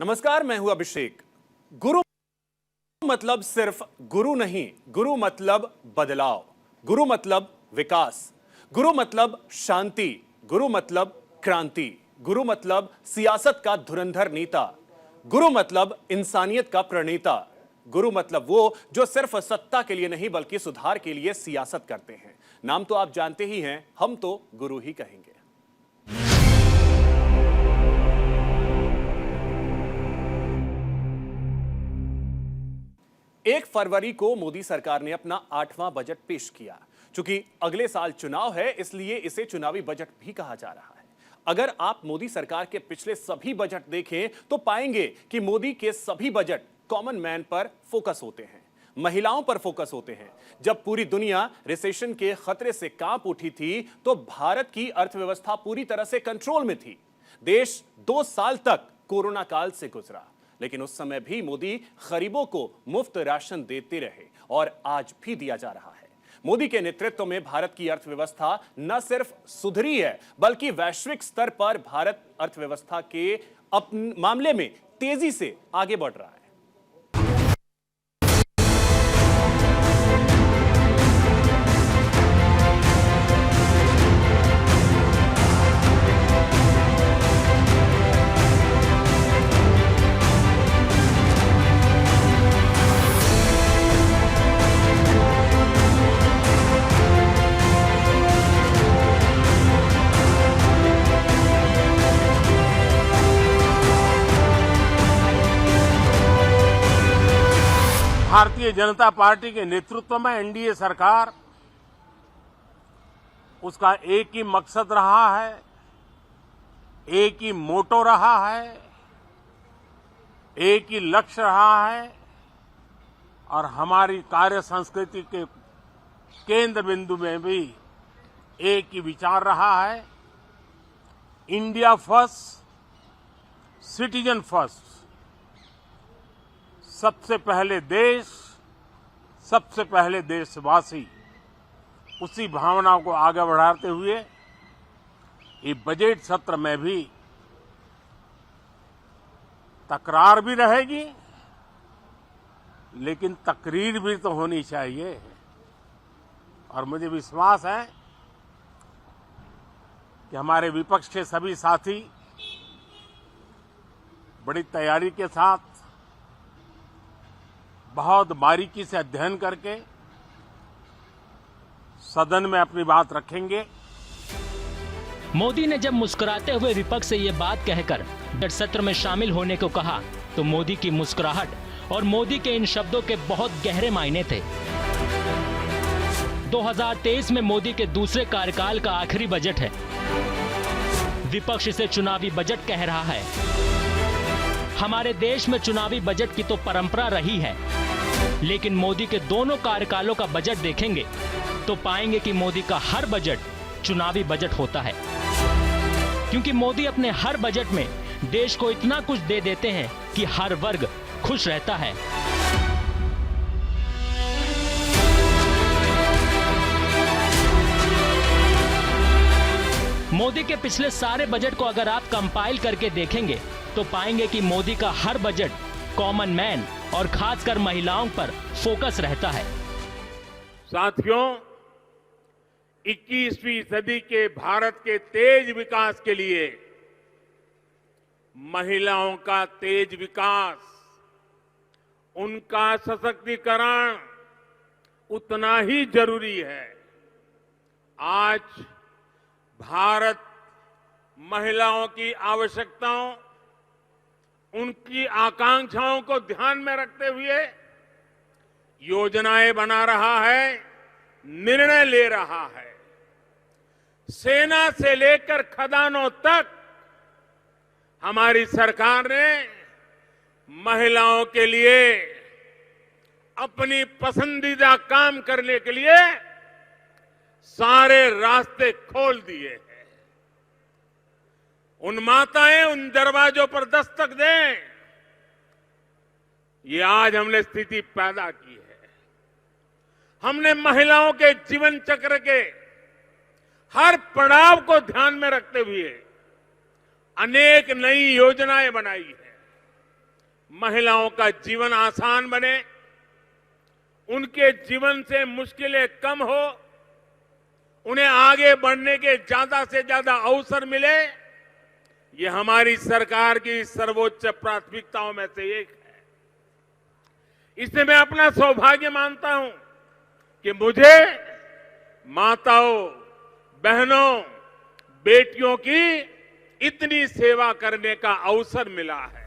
नमस्कार, मैं हूं अभिषेक। गुरु मतलब सिर्फ गुरु नहीं, गुरु मतलब बदलाव, गुरु मतलब विकास, गुरु मतलब शांति, गुरु मतलब क्रांति, गुरु मतलब सियासत का धुरंधर नेता, गुरु मतलब इंसानियत का प्रणेता, गुरु मतलब वो जो सिर्फ सत्ता के लिए नहीं बल्कि सुधार के लिए सियासत करते हैं। नाम तो आप जानते ही हैं, हम तो गुरु ही कहेंगे। 1 फरवरी को मोदी सरकार ने अपना 8वां बजट पेश किया। चूंकि अगले साल चुनाव है, इसलिए इसे चुनावी बजट भी कहा जा रहा है। अगर आप मोदी सरकार के पिछले सभी बजट देखें तो पाएंगे कि मोदी के सभी बजट कॉमन मैन पर फोकस होते हैं, महिलाओं पर फोकस होते हैं। जब पूरी दुनिया रिसेशन के खतरे से कांप उठी थी तो भारत की अर्थव्यवस्था पूरी तरह से कंट्रोल में थी। देश 2 साल तक कोरोना काल से गुजरा, लेकिन उस समय भी मोदी गरीबों को मुफ्त राशन देते रहे और आज भी दिया जा रहा है। मोदी के नेतृत्व में भारत की अर्थव्यवस्था न सिर्फ सुधरी है, बल्कि वैश्विक स्तर पर भारत अर्थव्यवस्था के मामले में तेजी से आगे बढ़ रहा है। भारतीय जनता पार्टी के नेतृत्व में एनडीए सरकार, उसका एक ही मकसद रहा है, एक ही मोटो रहा है, एक ही लक्ष्य रहा है और हमारी कार्य संस्कृति के केंद्र बिंदु में भी एक ही विचार रहा है। India first, citizen first. सबसे पहले देश, सबसे पहले देशवासी, उसी भावना को आगे बढ़ाते हुए ये बजट सत्र में भी तकरार भी रहेगी, लेकिन तकरीर भी तो होनी चाहिए। और मुझे विश्वास है कि हमारे विपक्ष के सभी साथी बड़ी तैयारी के साथ, बहुत बारीकी से अध्ययन करके सदन में अपनी बात रखेंगे। मोदी ने जब मुस्कुराते हुए विपक्ष से ये बात कहकर बजट सत्र में शामिल होने को कहा तो मोदी की मुस्कुराहट और मोदी के इन शब्दों के बहुत गहरे मायने थे। 2023 में मोदी के दूसरे कार्यकाल का आखिरी बजट है। विपक्ष इसे चुनावी बजट कह रहा है। हमारे देश में चुनावी बजट की तो परंपरा रही है, लेकिन मोदी के दोनों कार्यकालों का बजट देखेंगे तो पाएंगे कि मोदी का हर बजट चुनावी बजट होता है, क्योंकि मोदी अपने हर बजट में देश को इतना कुछ दे देते हैं कि हर वर्ग खुश रहता है। मोदी के पिछले सारे बजट को अगर आप कंपाइल करके देखेंगे तो पाएंगे कि मोदी का हर बजट कॉमन मैन और खासकर महिलाओं पर फोकस रहता है। साथियों, 21वीं सदी के भारत के तेज विकास के लिए महिलाओं का तेज विकास, उनका सशक्तिकरण उतना ही जरूरी है। आज भारत महिलाओं की आवश्यकताओं, उनकी आकांक्षाओं को ध्यान में रखते हुए योजनाएं बना रहा है, निर्णय ले रहा है। सेना से लेकर खदानों तक हमारी सरकार ने महिलाओं के लिए अपनी पसंदीदा काम करने के लिए सारे रास्ते खोल दिए हैं। उन माताएं उन दरवाजों पर दस्तक दें, ये आज हमने स्थिति पैदा की है। हमने महिलाओं के जीवन चक्र के हर पड़ाव को ध्यान में रखते हुए अनेक नई योजनाएं बनाई है। महिलाओं का जीवन आसान बने, उनके जीवन से मुश्किलें कम हो, उन्हें आगे बढ़ने के ज्यादा से ज्यादा अवसर मिले, ये हमारी सरकार की सर्वोच्च प्राथमिकताओं में से एक है। इसलिए मैं अपना सौभाग्य मानता हूं कि मुझे माताओं, बहनों, बेटियों की इतनी सेवा करने का अवसर मिला है।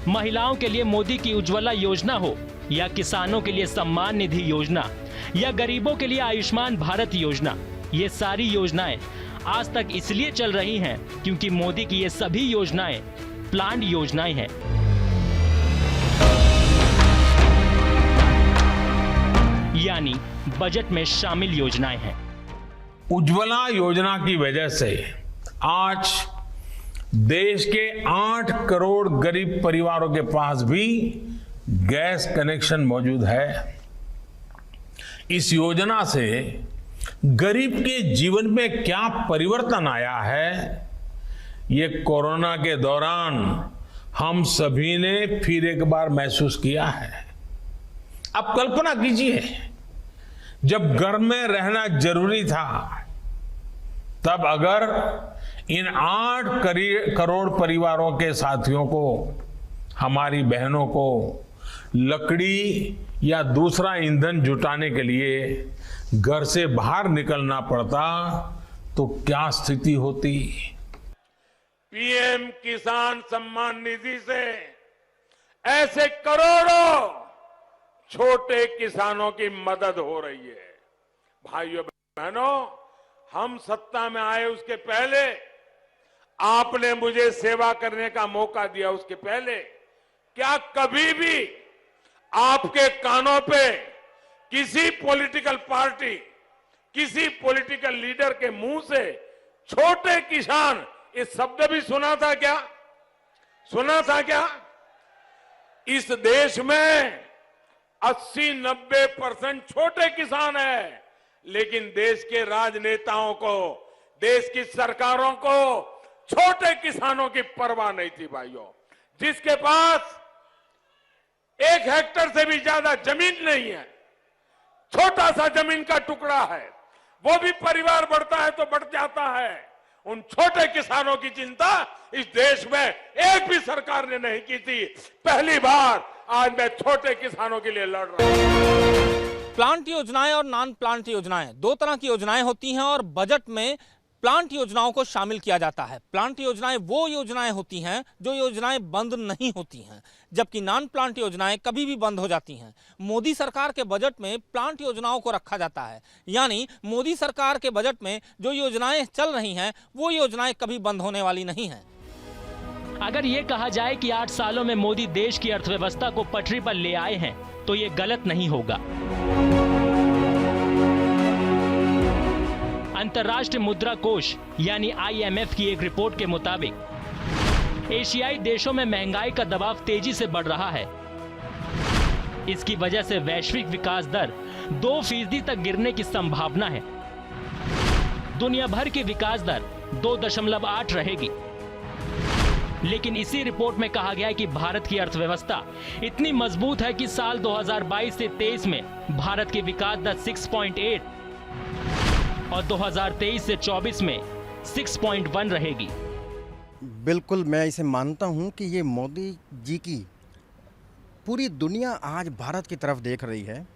महिलाओं के लिए मोदी की उज्ज्वला योजना हो या किसानों के लिए सम्मान निधि योजना या गरीबों के लिए आयुष्मान भारत योजना, ये सारी योजनाएं आज तक इसलिए चल रही हैं क्योंकि मोदी की ये सभी योजनाएं प्लान्ड योजनाएं हैं। यानी बजट में शामिल योजनाएं हैं। उज्ज्वला योजना की वजह से आज देश के 8 करोड़ गरीब परिवारों के पास भी गैस कनेक्शन मौजूद है। इस योजना से गरीब के जीवन में क्या परिवर्तन आया है, ये कोरोना के दौरान हम सभी ने फिर एक बार महसूस किया है। अब कल्पना कीजिए, जब घर में रहना जरूरी था, तब अगर इन 8 करोड़ परिवारों के साथियों को, हमारी बहनों को लकड़ी या दूसरा ईंधन जुटाने के लिए घर से बाहर निकलना पड़ता तो क्या स्थिति होती। पीएम किसान सम्मान निधि से ऐसे करोड़ों छोटे किसानों की मदद हो रही है। भाइयों बहनों, हम सत्ता में आए उसके पहले, आपने मुझे सेवा करने का मौका दिया उसके पहले, क्या कभी भी आपके कानों पे किसी पॉलिटिकल पार्टी, किसी पॉलिटिकल लीडर के मुंह से छोटे किसान इस शब्द भी सुना था क्या? सुना था क्या? इस देश में 80-90% छोटे किसान हैं, लेकिन देश के राजनेताओं को, देश की सरकारों को छोटे किसानों की परवाह नहीं थी। भाइयों, जिसके पास 1 हेक्टेयर से भी ज्यादा जमीन नहीं है, छोटा सा जमीन का टुकड़ा है, वो भी परिवार बढ़ता है तो बढ़ जाता है, उन छोटे किसानों की चिंता इस देश में एक भी सरकार ने नहीं की थी। पहली बार आज मैं छोटे किसानों के लिए लड़ रहा हूं। प्लांट योजनाएं और नॉन प्लांट योजनाएं, 2 तरह की योजनाएं होती हैं और बजट में प्लांट योजनाओं को शामिल किया जाता है। प्लांट योजनाएं वो योजनाएं होती हैं जो योजनाएं बंद नहीं होती हैं, जबकि नॉन प्लांट योजनाएं कभी भी बंद हो जाती हैं। मोदी सरकार के बजट में प्लांट योजनाओं को रखा जाता है, यानी मोदी सरकार के बजट में जो योजनाएं चल रही हैं वो योजनाएं कभी बंद होने वाली नहीं हैं। अगर ये कहा जाए कि 8 सालों में मोदी देश की अर्थव्यवस्था को पटरी पर ले आए हैं तो ये गलत नहीं होगा। अंतर्राष्ट्रीय मुद्रा कोष यानी IMF की एक रिपोर्ट के मुताबिक एशियाई देशों में महंगाई का दबाव तेजी से बढ़ रहा है। इसकी वजह से वैश्विक विकास दर 2% तक गिरने की संभावना है। दुनिया भर की विकास दर 2.8 रहेगी। लेकिन इसी रिपोर्ट में कहा गया है कि भारत की अर्थव्यवस्था इतनी मजबूत है कि साल 2022 से 23 में भारत की विकास दर 6.8 और 2023 से 24 में 6.1 रहेगी। बिल्कुल, मैं इसे मानता हूं कि ये मोदी जी की पूरी दुनिया आज भारत की तरफ देख रही है।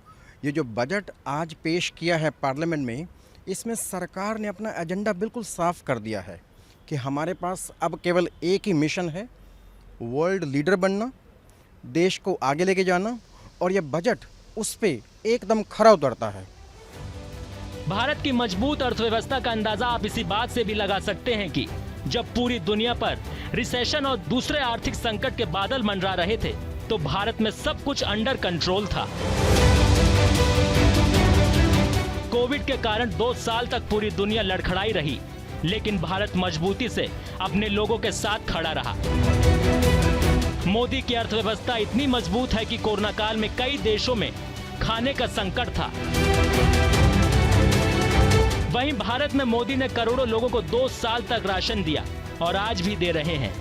ये जो बजट आज पेश किया है पार्लियामेंट में, इसमें सरकार ने अपना एजेंडा बिल्कुल साफ कर दिया है कि हमारे पास अब केवल एक ही मिशन है, वर्ल्ड लीडर बनना, देश को आगे लेके जाना, और ये बजट उस पे एकदम खरा उतरता है। भारत की मजबूत अर्थव्यवस्था का अंदाजा आप इसी बात से भी लगा सकते हैं कि जब पूरी दुनिया पर रिसेशन और दूसरे आर्थिक संकट के बादल मंडरा रहे थे तो भारत में सब कुछ अंडर कंट्रोल था। कोविड के कारण 2 साल तक पूरी दुनिया लड़खड़ाई रही, लेकिन भारत मजबूती से अपने लोगों के साथ खड़ा रहा। मोदी की अर्थव्यवस्था इतनी मजबूत है कि कोरोना काल में कई देशों में खाने का संकट था। वहीं भारत में मोदी ने करोड़ों लोगों को 2 साल तक राशन दिया और आज भी दे रहे हैं।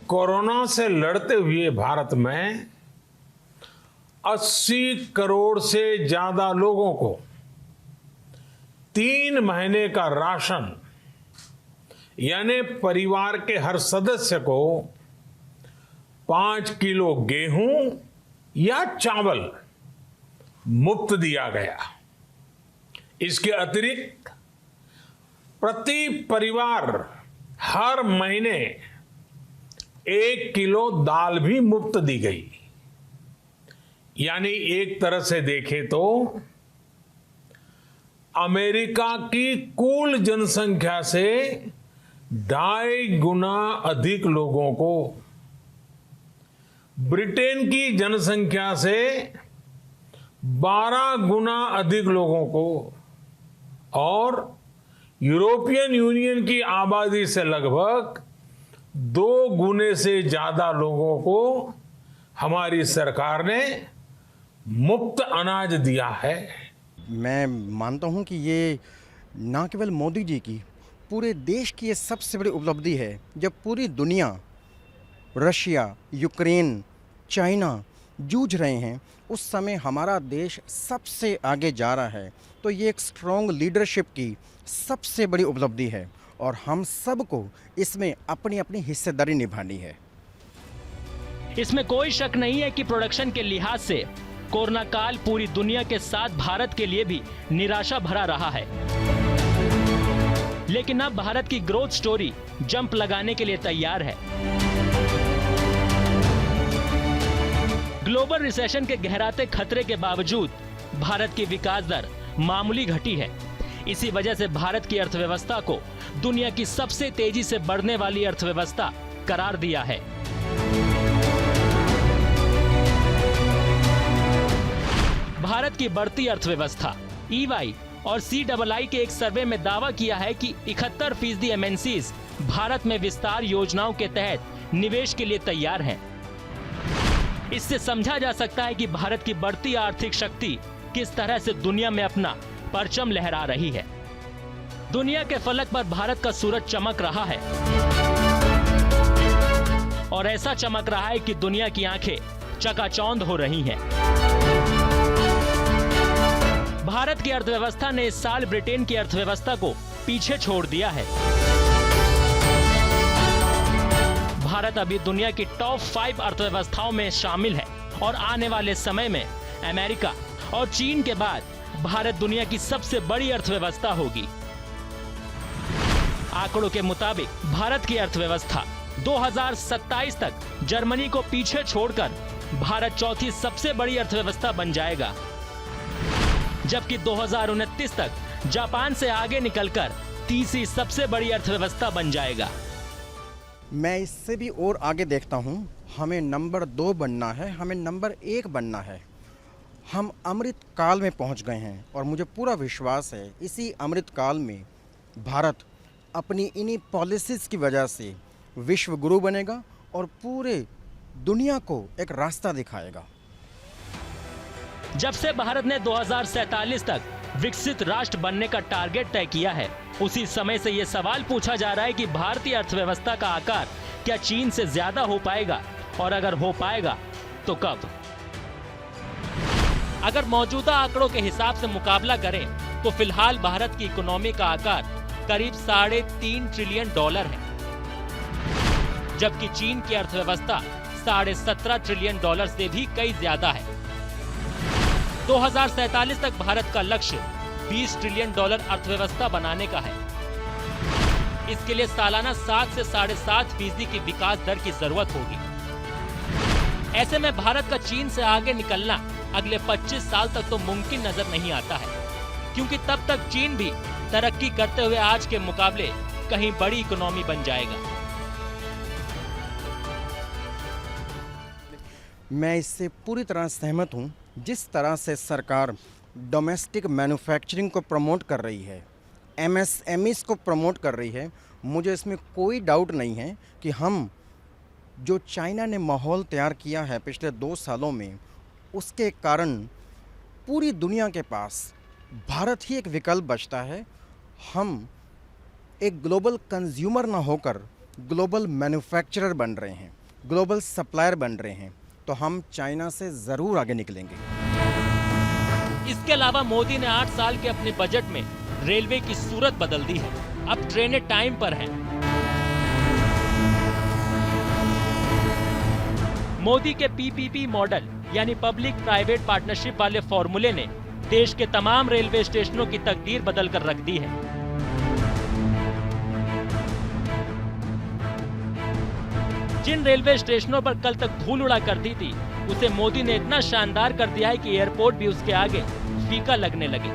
कोरोना से लड़ते हुए भारत में 80 करोड़ से ज्यादा लोगों को 3 महीने का राशन, यानी परिवार के हर सदस्य को 5 किलो गेहूं या चावल मुफ्त दिया गया। इसके अतिरिक्त प्रति परिवार हर महीने 1 किलो दाल भी मुफ्त दी गई। यानी एक तरह से देखें तो अमेरिका की कुल जनसंख्या से 2.5 गुना अधिक लोगों को, ब्रिटेन की जनसंख्या से 12 गुना अधिक लोगों को और यूरोपियन यूनियन की आबादी से लगभग 2 गुने से ज्यादा लोगों को हमारी सरकार ने मुफ्त अनाज दिया है। मैं मानता हूं कि ये ना केवल मोदी जी की, पूरे देश की ये सबसे बड़ी उपलब्धि है। जब पूरी दुनिया, रशिया, यूक्रेन, चाइना जूझ रहे हैं, उस समय हमारा देश सबसे आगे जा रहा है। तो ये एक स्ट्रॉन्ग लीडरशिप की सबसे बड़ी उपलब्धि है और हम सबको इसमें अपनी अपनी हिस्सेदारी निभानी है। इसमें कोई शक नहीं है कि प्रोडक्शन के लिहाज से कोरोना काल पूरी दुनिया के साथ भारत के लिए भी निराशा भरा रहा है। लेकिन अब भारत की ग्रोथ स्टोरी जंप लगाने के लिए तैयार है। ग्लोबल रिसेशन के गहराते खतरे के बावजूद भारत की विकास दर मामूली घटी है। इसी वजह से भारत की अर्थव्यवस्था को दुनिया की सबसे तेजी से बढ़ने वाली अर्थव्यवस्था करार दिया है। भारत की बढ़ती अर्थव्यवस्था EY और CII के एक सर्वे में दावा किया है कि 71% MNCs भारत में विस्तार योजनाओं के तहत निवेश के लिए तैयार हैं। इससे समझा जा सकता है कि भारत की बढ़ती आर्थिक शक्ति किस तरह से दुनिया में अपना परचम लहरा रही है। दुनिया के फलक पर भारत का सूरज चमक रहा है और ऐसा चमक रहा है कि दुनिया की आंखें चकाचौंध हो रही हैं। भारत की अर्थव्यवस्था ने इस साल ब्रिटेन की अर्थव्यवस्था को पीछे छोड़ दिया है। भारत अभी दुनिया की टॉप 5 अर्थव्यवस्थाओं में शामिल है और आने वाले समय में अमेरिका और चीन के बाद भारत दुनिया की सबसे बड़ी अर्थव्यवस्था होगी। आंकड़ों के मुताबिक भारत की अर्थव्यवस्था 2027 तक जर्मनी को पीछे छोड़कर भारत चौथी सबसे बड़ी अर्थव्यवस्था बन जाएगा, जबकि 2029 तक जापान से आगे निकलकर तीसरी सबसे बड़ी अर्थव्यवस्था बन जाएगा। मैं इससे भी और आगे देखता हूँ। हमें नंबर 2 बनना है, हमें नंबर 1 बनना है। हम अमृत काल में पहुँच गए हैं और मुझे पूरा विश्वास है इसी अमृत काल में भारत अपनी इन्हीं पॉलिसीज़ की वजह से विश्व गुरु बनेगा और पूरे दुनिया को एक रास्ता दिखाएगा। जब से भारत ने 2047 तक विकसित राष्ट्र बनने का टारगेट तय किया है, उसी समय से ये सवाल पूछा जा रहा है कि भारतीय अर्थव्यवस्था का आकार क्या चीन से ज्यादा हो पाएगा और अगर हो पाएगा तो कब। अगर मौजूदा आंकड़ों के हिसाब से मुकाबला करें तो फिलहाल भारत की इकोनॉमी का आकार करीब $3.5 ट्रिलियन है, जबकि चीन की अर्थव्यवस्था $17.5 ट्रिलियन से भी कई ज्यादा है। 2047 तक भारत का लक्ष्य $20 ट्रिलियन अर्थव्यवस्था बनाने का है। इसके लिए सालाना 7 से 7.5% की विकास दर की जरूरत होगी। ऐसे में भारत का चीन से आगे निकलना अगले 25 साल तक तो मुमकिन नजर नहीं आता है, क्योंकि तब तक चीन भी तरक्की करते हुए आज के मुकाबले कहीं बड़ी इकोनॉमी बन जाएगा। मैं इससे पूरी तरह सहमत हूँ। जिस तरह से सरकार डोमेस्टिक मैन्युफैक्चरिंग को प्रमोट कर रही है, MSMEs को प्रमोट कर रही है, मुझे इसमें कोई डाउट नहीं है कि हम जो चाइना ने माहौल तैयार किया है पिछले 2 सालों में, उसके कारण पूरी दुनिया के पास भारत ही एक विकल्प बचता है। हम एक ग्लोबल कंज्यूमर ना होकर ग्लोबल मैन्युफैक्चरर बन रहे हैं। ग्लोबल सप्लायर बन रहे हैं, तो हम चाइना से ज़रूर आगे निकलेंगे। इसके अलावा मोदी ने 8 साल के अपने बजट में रेलवे की सूरत बदल दी है। अब ट्रेनें टाइम पर हैं। मोदी के पीपीपी मॉडल यानी पब्लिक प्राइवेट पार्टनरशिप वाले फॉर्मूले ने देश के तमाम रेलवे स्टेशनों की तकदीर बदल कर रख दी है। जिन रेलवे स्टेशनों पर कल तक धूल उड़ा करती थी, उसे मोदी ने इतना शानदार कर दिया है कि एयरपोर्ट भी उसके आगे फीका लगने लगे।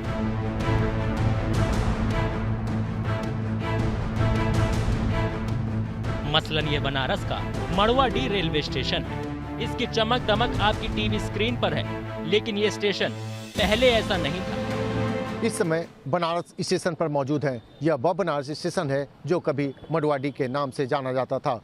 मसलन ये बनारस का मड़वाडीह रेलवे स्टेशन है। इसकी चमक दमक आपकी टीवी स्क्रीन पर है, लेकिन ये स्टेशन पहले ऐसा नहीं था। इस समय बनारस स्टेशन पर मौजूद हैं। यह वह बनारस स्टेशन है जो कभी मड़वाडीह के नाम से जाना जाता था।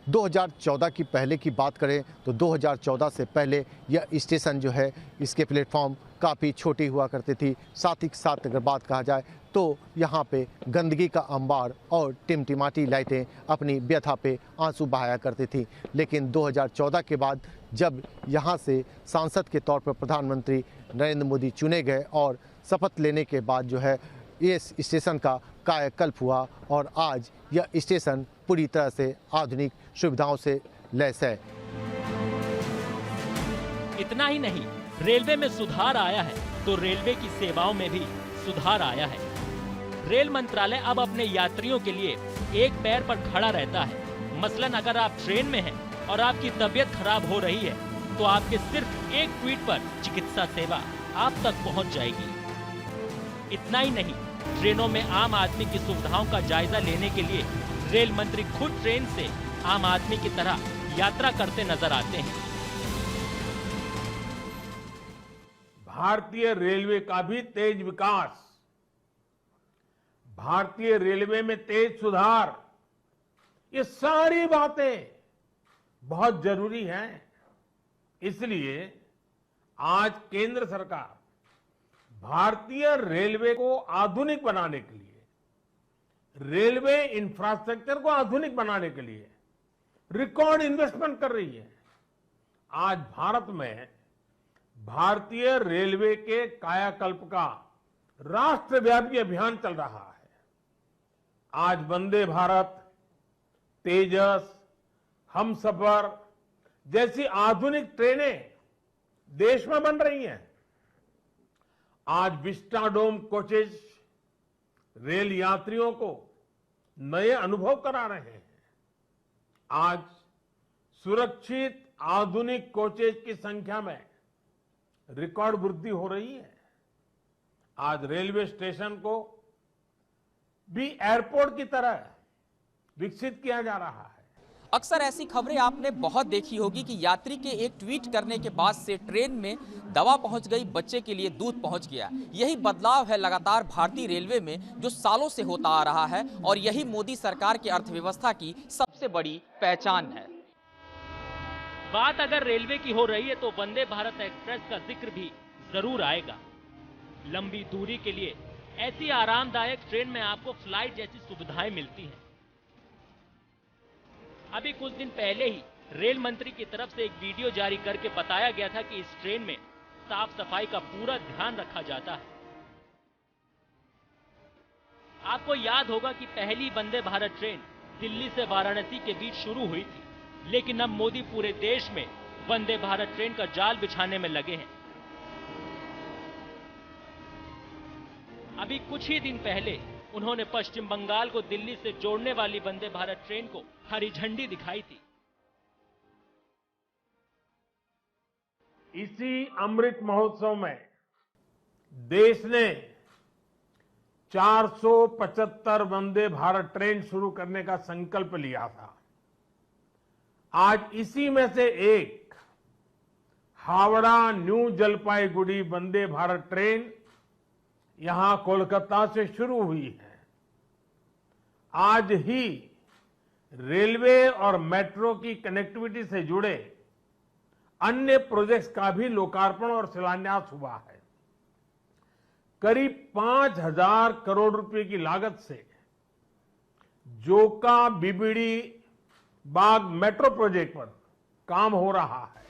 2014 की पहले की बात करें तो 2014 से पहले यह स्टेशन जो है, इसके प्लेटफॉर्म काफ़ी छोटी हुआ करती थी। साथ ही साथ अगर बात कहा जाए तो यहाँ पे गंदगी का अंबार और टिमटिमाती लाइटें अपनी व्यथा पे आंसू बहाया करती थी। लेकिन 2014 के बाद जब यहाँ से सांसद के तौर पर प्रधानमंत्री नरेंद्र मोदी चुने गए और शपथ लेने के बाद जो है इस स्टेशन का कायाकल्प हुआ और आज यह स्टेशन पूरी तरह से आधुनिक सुविधाओं से लैस है। इतना ही नहीं, रेलवे में सुधार आया है तो रेलवे की सेवाओं में भी सुधार आया है। रेल मंत्रालय अब अपने यात्रियों के लिए एक पैर पर खड़ा रहता है। मसलन अगर आप ट्रेन में हैं और आपकी तबीयत खराब हो रही है, तो आपके सिर्फ एक ट्वीट पर चिकित्सा सेवा आप तक पहुंच जाएगी। इतना ही नहीं, ट्रेनों में आम आदमी की सुविधाओं का जायजा लेने के लिए रेल मंत्री खुद ट्रेन से आम आदमी की तरह यात्रा करते नजर आते हैं। भारतीय रेलवे का भी तेज विकास, भारतीय रेलवे में तेज सुधार, ये सारी बातें बहुत जरूरी हैं। इसलिए आज केंद्र सरकार भारतीय रेलवे को आधुनिक बनाने के लिए, रेलवे इंफ्रास्ट्रक्चर को आधुनिक बनाने के लिए रिकॉर्ड इन्वेस्टमेंट कर रही है। आज भारत में भारतीय रेलवे के कायाकल्प का राष्ट्रव्यापी अभियान चल रहा है। आज वंदे भारत, तेजस, हमसफर जैसी आधुनिक ट्रेनें देश में बन रही हैं। आज विस्टाडोम कोचेज रेल यात्रियों को नए अनुभव करा रहे हैं। आज सुरक्षित आधुनिक कोचेज की संख्या में रिकॉर्ड वृद्धि हो रही है। आज रेलवे स्टेशन को भी एयरपोर्ट की तरह विकसित किया जा रहा है। अक्सर ऐसी खबरें आपने बहुत देखी होगी कि यात्री के एक ट्वीट करने के बाद से ट्रेन में दवा पहुंच गई, बच्चे के लिए दूध पहुंच गया। यही बदलाव है लगातार भारतीय रेलवे में जो सालों से होता आ रहा है और यही मोदी सरकार की अर्थव्यवस्था की सबसे बड़ी पहचान है। बात अगर रेलवे की हो रही है तो वंदे भारत एक्सप्रेस का जिक्र भी जरूर आएगा। लंबी दूरी के लिए ऐसी आरामदायक ट्रेन में आपको फ्लाइट जैसी सुविधाएं मिलती हैं। अभी कुछ दिन पहले ही रेल मंत्री की तरफ से एक वीडियो जारी करके बताया गया था कि इस ट्रेन में साफ सफाई का पूरा ध्यान रखा जाता है। आपको याद होगा कि पहली वंदे भारत ट्रेन दिल्ली से वाराणसी के बीच शुरू हुई थी, लेकिन अब मोदी पूरे देश में वंदे भारत ट्रेन का जाल बिछाने में लगे हैं। अभी कुछ ही दिन पहले उन्होंने पश्चिम बंगाल को दिल्ली से जोड़ने वाली वंदे भारत ट्रेन को हरी झंडी दिखाई थी। इसी अमृत महोत्सव में देश ने 475 वंदे भारत ट्रेन शुरू करने का संकल्प लिया था। आज इसी में से एक हावड़ा न्यू जलपाईगुड़ी वंदे भारत ट्रेन यहां कोलकाता से शुरू हुई है। आज ही रेलवे और मेट्रो की कनेक्टिविटी से जुड़े अन्य प्रोजेक्ट्स का भी लोकार्पण और शिलान्यास हुआ है। करीब 5,000 करोड़ रुपए की लागत से जोका बीबीडी बाग मेट्रो प्रोजेक्ट पर काम हो रहा है।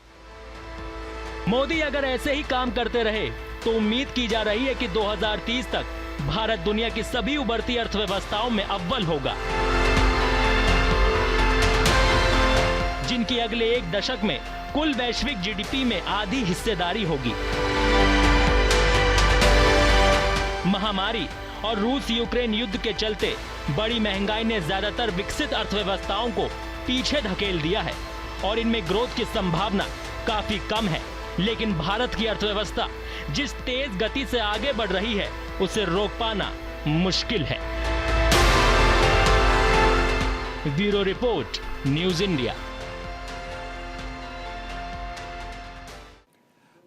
मोदी अगर ऐसे ही काम करते रहे तो उम्मीद की जा रही है कि 2030 तक भारत दुनिया की सभी उभरती अर्थव्यवस्थाओं में अव्वल होगा, जिनकी अगले एक दशक में कुल वैश्विक जीडीपी में आधी हिस्सेदारी होगी। महामारी और रूस यूक्रेन युद्ध के चलते बड़ी महंगाई ने ज्यादातर विकसित अर्थव्यवस्थाओं को पीछे धकेल दिया है और इनमें ग्रोथ की संभावना काफी कम है। लेकिन भारत की अर्थव्यवस्था जिस तेज गति से आगे बढ़ रही है उसे रोक पाना मुश्किल है। Bureau report, news India.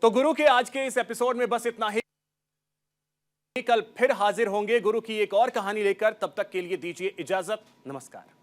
तो गुरु के आज के इस एपिसोड में बस इतना ही। कल फिर हाजिर होंगे गुरु की एक और कहानी लेकर। तब तक के लिए दीजिए इजाजत। नमस्कार।